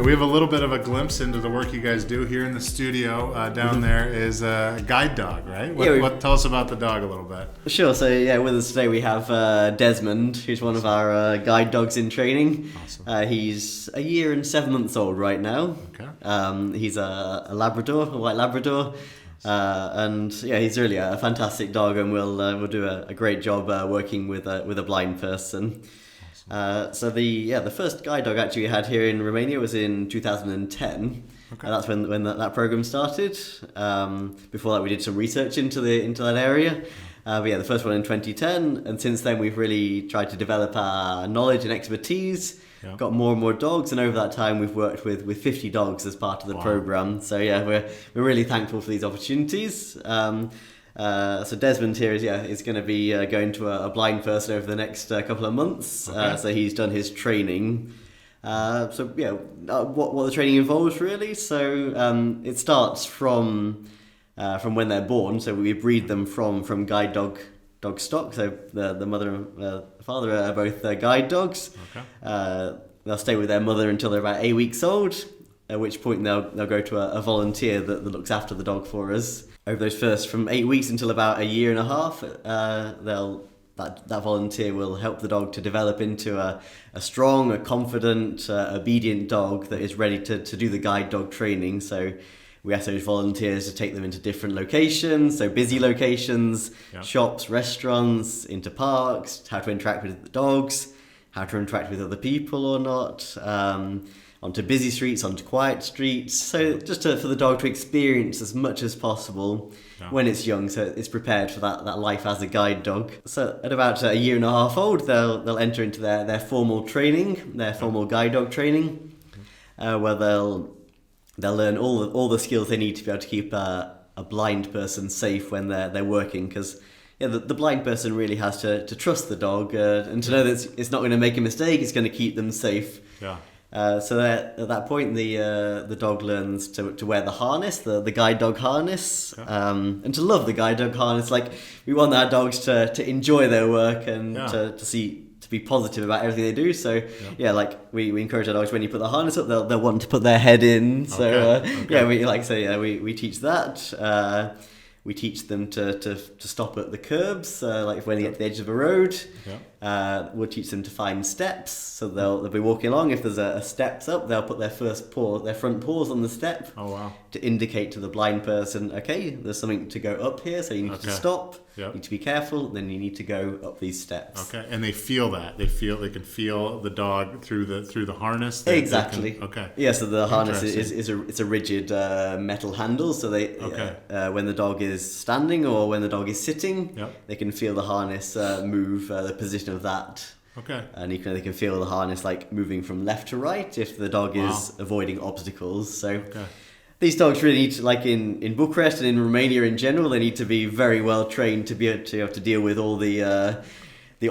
we have a little bit of a glimpse into the work you guys do here in the studio. Down there is a guide dog, right? Tell us about the dog a little bit. Sure. So yeah, with us today we have Desmond, who's one of our guide dogs in training. Awesome. He's a year and 7 months old right now. Okay. He's a Labrador, a white Labrador. And yeah, he's really a fantastic dog, and we'll do a great job working with a blind person. So the first guide dog actually we had here in Romania was in 2010. Okay. That's when that program started. Before that, we did some research into that area. But yeah, the first one in 2010, and since then we've really tried to develop our knowledge and expertise. Yeah. Got more and more dogs, and over that time we've worked with 50 dogs as part of the program. So yeah, we're really thankful for these opportunities. So Desmond here is going to be going to a blind person over the next couple of months. Okay. So he's done his training. So yeah, what the training involves really. So it starts from when they're born. So we breed them from guide dog stock. So the mother and father are both guide dogs. Okay. They'll stay with their mother until they're about 8 weeks old. At which point they'll go to a volunteer that looks after the dog for us. Over those first, from 8 weeks until about a year and a half, that volunteer will help the dog to develop into a strong, a confident, obedient dog that is ready to do the guide dog training. So we ask those volunteers to take them into different locations, so busy locations, shops, restaurants, into parks, how to interact with the dogs, how to interact with other people or not, onto busy streets, onto quiet streets. So just for the dog to experience as much as possible when it's young, so it's prepared for that life as a guide dog. So at about a year and a half old, they'll enter into their formal training, their formal guide dog training, where they'll learn all the skills they need to be able to keep a blind person safe when they're working, because the blind person really has to trust the dog and to know that it's not going to make a mistake, it's going to keep them safe. Yeah. So at that point, the dog learns to wear the harness, the guide dog harness, and to love the guide dog harness. Like, we want our dogs to enjoy their work and to be positive about everything they do. So like we encourage our dogs, when you put the harness up, they'll want to put their head in. So we teach that. We teach them to stop at the curbs, like when they get to the edge of a road. Yeah. We'll teach them to find steps, so they'll be walking along. If there's a steps up, they'll put their front paws on the step. Oh, wow. To indicate to the blind person, okay, there's something to go up here, so you need to stop. Yep. You need to be careful. Then you need to go up these steps. Okay, and they feel that they can feel the dog through the harness. Exactly. Okay. Yeah, so the harness is a rigid metal handle. So when the dog is standing or when the dog is sitting, they can feel the harness move, the position of that. Okay. And they can feel the harness like moving from left to right if the dog is avoiding obstacles. So. Okay. These dogs really need to, like in Bucharest and in Romania in general, they need to be very well trained to be able to deal with all the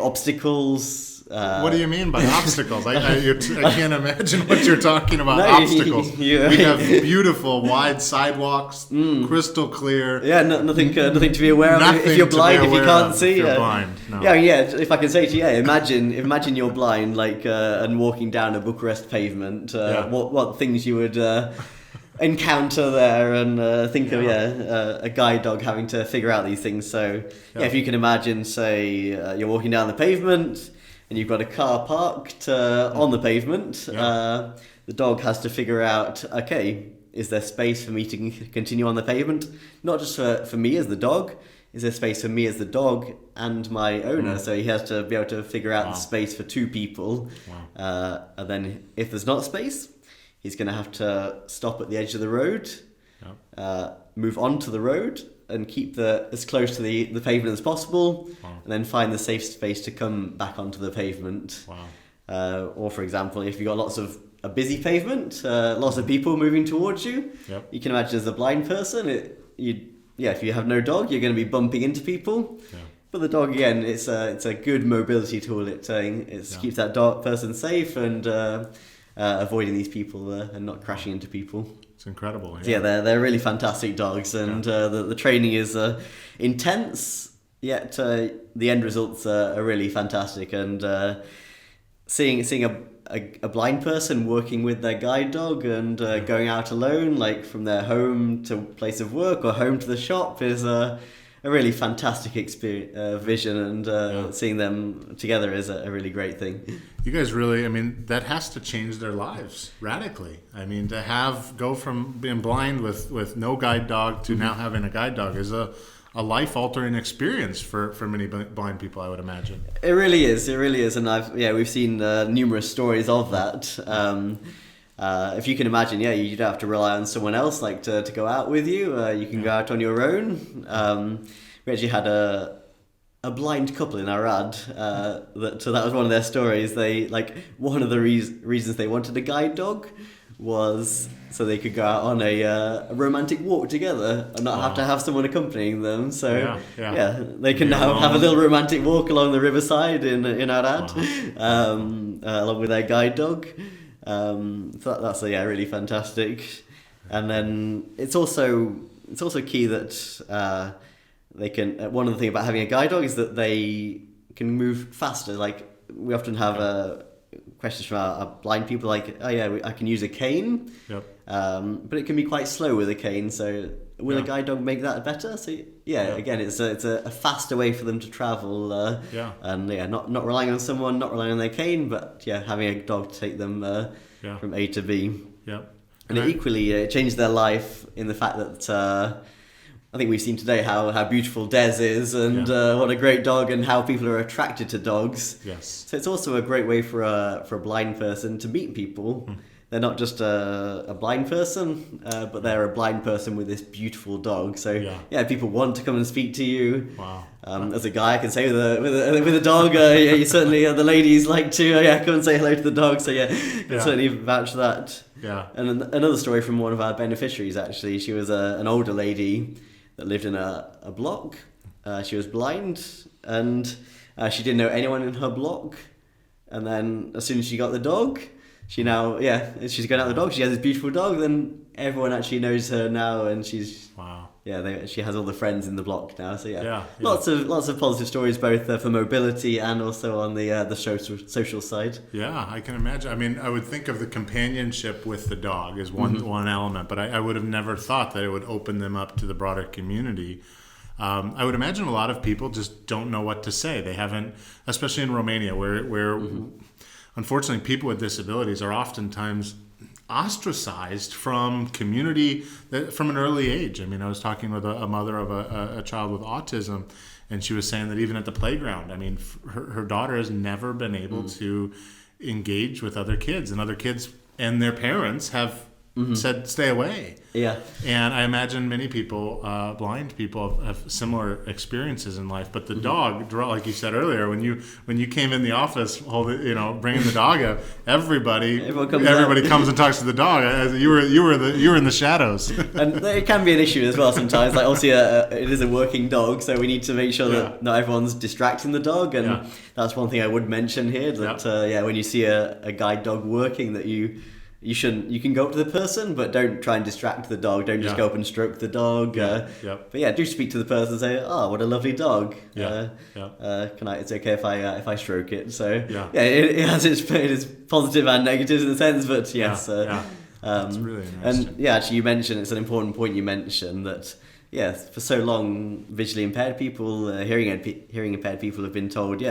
obstacles. What do you mean by obstacles? I can't imagine what you're talking about. Obstacles. We have beautiful wide sidewalks, crystal clear. Yeah, nothing to be aware of if you're blind, if you can't see. If you're blind. No. Yeah. If I can say to you, imagine you're blind, like and walking down a Bucharest pavement. What things you would. Encounter there and think of a guide dog having to figure out these things. So if you can imagine, say you're walking down the pavement and you've got a car parked on the pavement, the dog has to figure out, okay, is there space for me to continue on the pavement? Not just for me as the dog, is there space for me as the dog and my owner? So he has to be able to figure out the space for two people. And then if there's not space, he's going to have to stop at the edge of the road, move onto the road, and keep as close to the pavement as possible, and then find the safe space to come back onto the pavement. Or, for example, if you've got lots of a busy pavement, lots of people moving towards you, you can imagine as a blind person, if you have no dog, you're going to be bumping into people. But the dog, again, it's a good mobility tool. It keeps that person safe and avoiding these people and not crashing into people. It's incredible. Yeah, they're really fantastic dogs, and the training is intense, yet the end results are really fantastic. And seeing a blind person working with their guide dog and going out alone, like from their home to place of work or home to the shop, is a really fantastic experience, vision, and seeing them together is a really great thing. You guys really, I mean, that has to change their lives radically. I mean, to go from being blind with no guide dog to now having a guide dog is a life-altering experience for many blind people, I would imagine. It really is, and we've seen numerous stories of that. If you can imagine, you don't have to rely on someone else like to go out with you. You can go out on your own. We actually had a blind couple in our ad. So that was one of their stories. They one of the reasons they wanted a guide dog was so they could go out on a romantic walk together and not have to have someone accompanying them. So they can now have a little romantic walk along the riverside in our ad, along with their guide dog. So that's really fantastic. And then it's also key that they can. One of the things about having a guide dog is that they can move faster. Like we often have questions from our blind people, like, I can use a cane. Yep. But it can be quite slow with a cane. So will a guide dog make that better? So again, it's a faster way for them to travel. And not relying on someone, not relying on their cane, but having a dog to take them from A to B. Yeah. And it equally changed their life in the fact that I think we've seen today how beautiful Des is and what a great dog and how people are attracted to dogs. Yes. So it's also a great way for a blind person to meet people. They're not just a blind person, but they're a blind person with this beautiful dog. So people want to come and speak to you. Wow. As a guy, I can say with a dog, you certainly the ladies like to come and say hello to the dog. So can certainly vouch for that. Yeah. And another story from one of our beneficiaries, actually, she was an older lady that lived in a block. She was blind and she didn't know anyone in her block. And then as soon as she got the dog, she's going out the dog. She has this beautiful dog. Then everyone actually knows her now, and she's she has all the friends in the block now. So lots of positive stories, both for mobility and also on the social side. Yeah, I can imagine. I mean, I would think of the companionship with the dog as one element, but I would have never thought that it would open them up to the broader community. I would imagine a lot of people just don't know what to say. They haven't, especially in Romania, where unfortunately people with disabilities are oftentimes ostracized from community from an early age. I mean, I was talking with a mother of a child with autism, and she was saying that even at the playground, I mean, her daughter has never been able to engage with other kids, and their parents have said, stay away. Yeah. And I imagine many people, blind people, have similar experiences in life. But the dog, like you said earlier, when you came in the office, bringing the dog up, everybody comes and talks to the dog. You were in the shadows. And it can be an issue as well sometimes. Like obviously, it is a working dog, so we need to make sure that not everyone's distracting the dog. And that's one thing I would mention here. That when you see a guide dog working, that you can go up to the person, but don't try and distract the dog. Don't just go up and stroke the dog. But do speak to the person and say, "Oh, what a lovely dog. It's okay if I stroke it." So it has its positive and negatives in a sense, but yes. That's really interesting. And actually, you mentioned, it's an important point you mentioned, that for so long, visually impaired people, hearing impaired people have been told,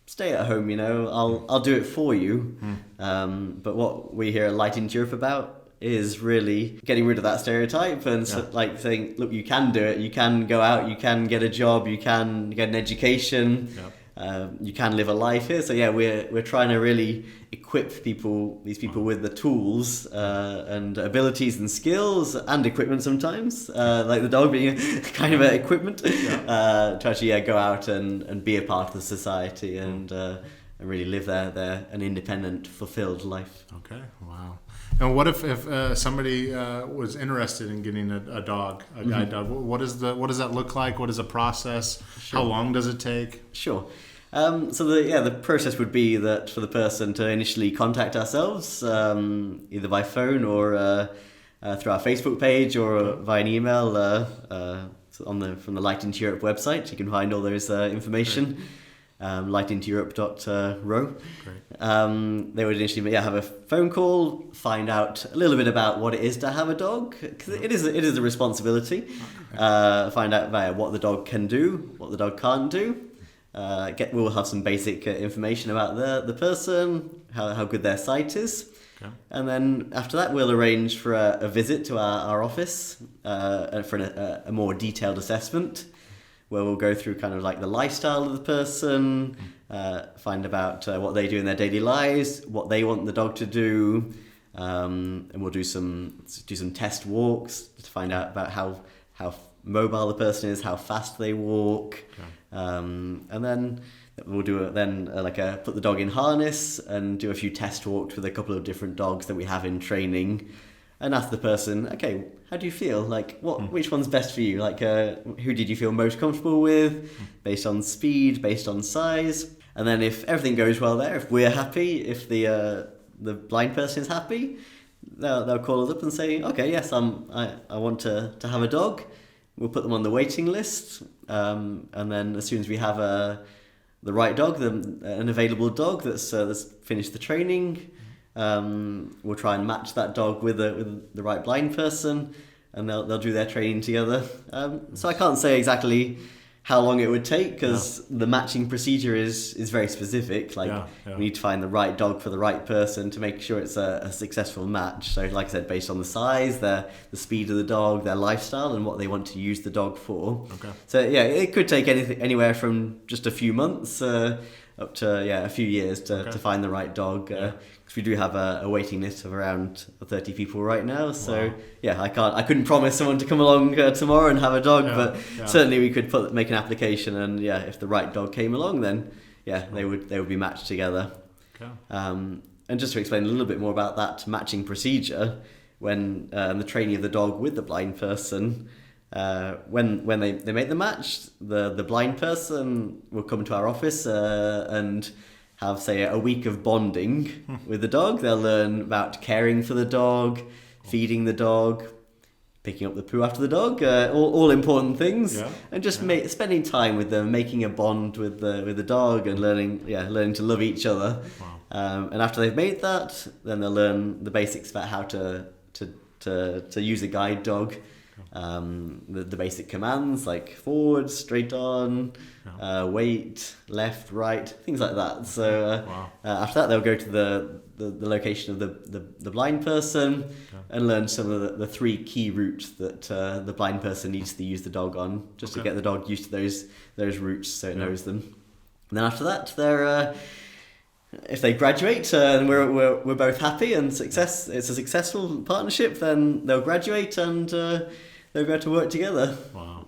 stay at home, I'll do it for you. But what we hear at Light into Europe about is really getting rid of that stereotype and saying, look, you can do it. You can go out, you can get a job, you can get an education, you can live a life here. So we're trying to really equip these people with the tools and abilities and skills and equipment sometimes, like the dog being kind of an equipment, to actually go out and be a part of the society and really live an independent, fulfilled life. Okay, wow. And what if somebody was interested in getting a dog, a guide dog? What does that look like? What is the process? Sure. How long does it take? Sure. So the process would be that for the person to initially contact ourselves, either by phone or through our Facebook page or via an email from the Light into Europe website. You can find all those information. lightingtoeurope.ro. Great. They would initially have a phone call, find out a little bit about what it is to have a dog, because it is a responsibility. Find out about what the dog can do, what the dog can't do. We'll have some basic information about the person, how good their sight is. Okay. And then after that, we'll arrange for a visit to our office for a more detailed assessment, where we'll go through kind of like the lifestyle of the person, find about what they do in their daily lives, what they want the dog to do, and we'll do some test walks to find out about how mobile the person is, how fast they walk, and then we'll do put the dog in harness and do a few test walks with a couple of different dogs that we have in training, and ask the person, okay, how do you feel? Like, which one's best for you? Like, who did you feel most comfortable with, based on speed, based on size? And then if everything goes well there, if we're happy, if the blind person is happy, they'll call us up and say, okay, yes, I want to have a dog. We'll put them on the waiting list, and then as soon as we have the right dog, an available dog that's finished the training, we'll try and match that dog with the right blind person, and they'll do their training together. So I can't say exactly how long it would take, because the matching procedure is very specific. We need to find the right dog for the right person to make sure it's a successful match. So like I said, based on the size, the speed of the dog, their lifestyle, and what they want to use the dog for. Okay. So it could take anywhere from just a few months up to a few years to find the right dog. Because we do have a waiting list of around 30 people right now. So I couldn't promise someone to come along tomorrow and have a dog, but certainly we could make an application, and if the right dog came along, then they would be matched together. Okay. And just to explain a little bit more about that matching procedure, when the training of the dog with the blind person, when they make the match, the blind person will come to our office and have, say, a week of bonding with the dog. They'll learn about caring for the dog, feeding the dog, picking up the poo after the dog, all important things, and just spending time with them, making a bond with the dog, and learning to love each other. Wow. And after they've made that, then they'll learn the basics about how to use a guide dog. The basic commands like forward, straight on, wait, left, right, things like that. So after that, they'll go to the location of the blind person and learn some of the 3 key routes that the blind person needs to use the dog on, just to get the dog used to those routes so it knows them. And then after that, they're if they graduate and we're both happy and it's a successful partnership, then they'll graduate and they'll go to work together. Wow.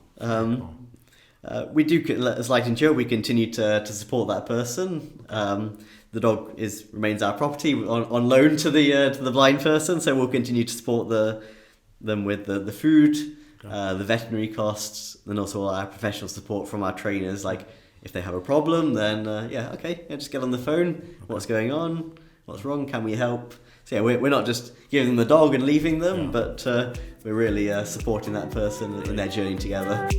We do, as Lighting Joe, we continue to support that person. The dog remains our property on loan to the blind person, so we'll continue to support them with the food, the veterinary costs, and also all our professional support from our trainers. Like, if they have a problem, then just get on the phone. Okay. What's going on? What's wrong? Can we help? So we're not just giving them the dog and leaving them, but we're really supporting that person in their journey together.